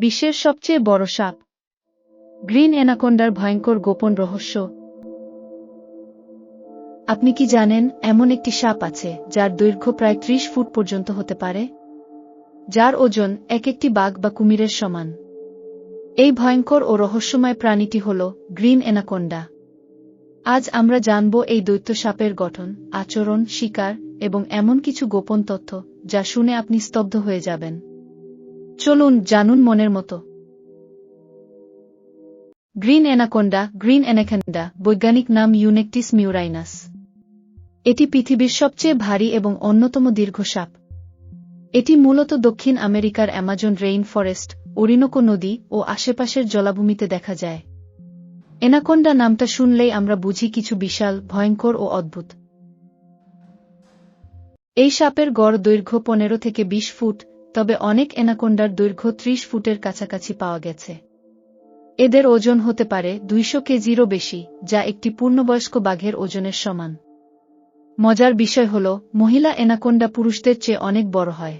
বিশ্বের সবচেয়ে বড় সাপ গ্রিন অ্যানাকোন্ডার ভয়ঙ্কর গোপন রহস্য। আপনি কি জানেন এমন একটি সাপ আছে যার দৈর্ঘ্য প্রায় ৩০ ফুট পর্যন্ত হতে পারে, যার ওজন এক একটি বাঘ বা কুমিরের সমান? এই ভয়ঙ্কর ও রহস্যময় প্রাণীটি হল গ্রিন অ্যানাকোন্ডা। আজ আমরা জানব এই দৈত্য সাপের গঠন, আচরণ, শিকার এবং এমন কিছু গোপন তথ্য যা শুনে আপনি স্তব্ধ হয়ে যাবেন। চলুন জানুন মনের মতো। গ্রিন অ্যানাকোন্ডা বৈজ্ঞানিক নাম ইউনেকটিস মিউরাইনাস। এটি পৃথিবীর সবচেয়ে ভারী এবং অন্যতম দীর্ঘ সাপ। এটি মূলত দক্ষিণ আমেরিকার অ্যামাজন রেইন ফরেস্ট, ওরিনোকো নদী ও আশেপাশের জলাভূমিতে দেখা যায়। অ্যানাকোন্ডা নামটা শুনলেই আমরা বুঝি কিছু বিশাল, ভয়ঙ্কর ও অদ্ভুত। এই সাপের গড় দৈর্ঘ্য ১৫ থেকে ২০ ফুট, তবে অনেক অ্যানাকোন্ডার দৈর্ঘ্য ৩০ ফুটের কাছাকাছি পাওয়া গেছে। এদের ওজন হতে পারে ২০০ কেজিরও বেশি, যা একটি পূর্ণবয়স্ক বাঘের ওজনের সমান। মজার বিষয় হল, মহিলা অ্যানাকোন্ডা পুরুষদের চেয়ে অনেক বড় হয়।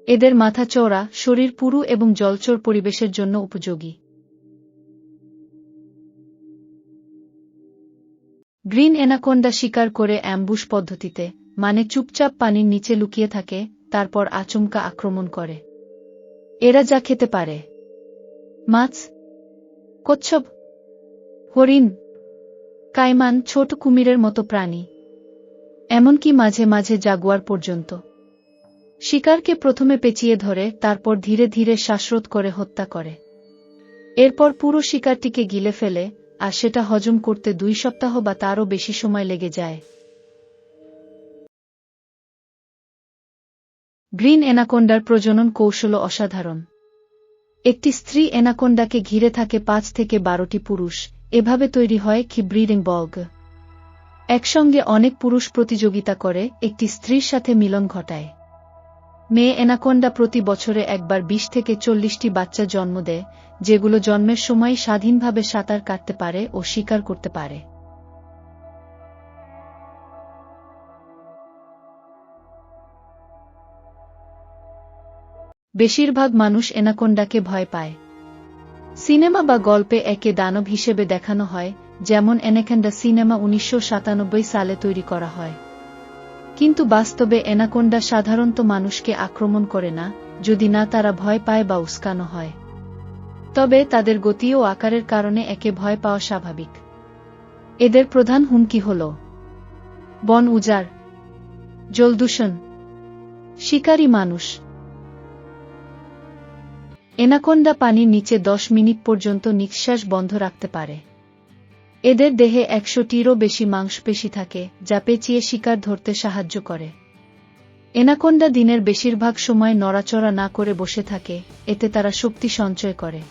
এদের মাথা চওড়া, শরীর পুরু এবং জলচর পরিবেশের জন্য উপযোগী। গ্রিন অ্যানাকোন্ডা শিকার করে অ্যাম্বুশ পদ্ধতিতে, মানে চুপচাপ পানির নিচে লুকিয়ে থাকে, তারপর আচমকা আক্রমণ করে। এরা যা খেতে পারে: মাছ, কচ্ছপ, হরিণ, কাইমান, ছোট কুমিরের মতো প্রাণী, এমনকি মাঝে মাঝে জাগুয়ার পর্যন্ত। শিকারকে প্রথমে পেঁচিয়ে ধরে, তারপর ধীরে ধীরে শ্বাসরোধ করে হত্যা করে। এরপর পুরো শিকারটিকে গিলে ফেলে, আর সেটা হজম করতে ২ সপ্তাহ বা তারও বেশি সময় লেগে যায়। গ্রিন অ্যানাকোন্ডার প্রজনন কৌশল অসাধারণ। একটি স্ত্রী অ্যানাকোন্ডাকে ঘিরে থাকে ৫ থেকে ১২টি পুরুষ। এভাবে তৈরি হয় ব্রিডিং বলগ। একসঙ্গে অনেক পুরুষ প্রতিযোগিতা করে একটি স্ত্রীর সাথে মিলন ঘটায়। মেয়ে অ্যানাকোন্ডা প্রতি বছরে একবার ২০ থেকে ৪০টি বাচ্চা জন্ম দেয়, যেগুলো জন্মের সময় স্বাধীনভাবে সাঁতার কাটতে পারে ও শিকার করতে পারে। বেশিরভাগ মানুষ অ্যানাকোন্ডাকে ভয় পায়। সিনেমা বা গল্পে একে দানব হিসেবে দেখানো হয়, যেমন অ্যানাকোন্ডা সিনেমা ১৯৯৭ সালে তৈরি করা হয়। কিন্তু বাস্তবে অ্যানাকোন্ডা সাধারণত মানুষকে আক্রমণ করে না, যদি না তারা ভয় পায় বা উস্কানো হয়। তবে তাদের গতি ও আকারের কারণে একে ভয় পাওয়া স্বাভাবিক। এদের প্রধান হুমকি হল বন উজাড়, জলদূষণ, শিকারী মানুষ। অ্যানাকোন্ডা পানির নিচে ১০ মিনিট পর্যন্ত নিঃশ্বাস বন্ধ রাখতে পারে। এদের দেহে ১০০টিরও বেশি মাংসপেশি থাকে, যা পেঁচিয়ে শিকার ধরতে সাহায্য করে। অ্যানাকোন্ডা দিনের বেশিরভাগ সময় নড়াচড়া না করে বসে থাকে, এতে তারা শক্তি সঞ্চয় করে।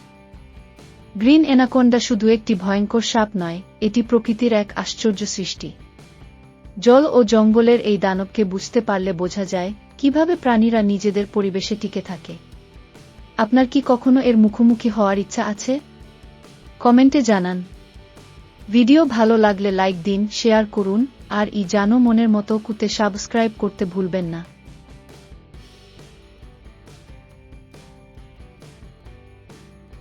গ্রিন অ্যানাকোন্ডা শুধু একটি ভয়ঙ্কর সাপ নয়, এটি প্রকৃতির এক আশ্চর্য সৃষ্টি। জল ও জঙ্গলের এই দানবকে বুঝতে পারলে বোঝা যায় কিভাবে প্রাণীরা নিজেদের পরিবেশে টিকে থাকে। আপনার কি কখনো এর মুখোমুখি হওয়ার ইচ্ছা আছে? কমেন্টে জানান। ভিডিও ভালো লাগলে লাইক দিন, শেয়ার করুন, আর জানো মনের মতো কুতে সাবস্ক্রাইব করতে ভুলবেন না।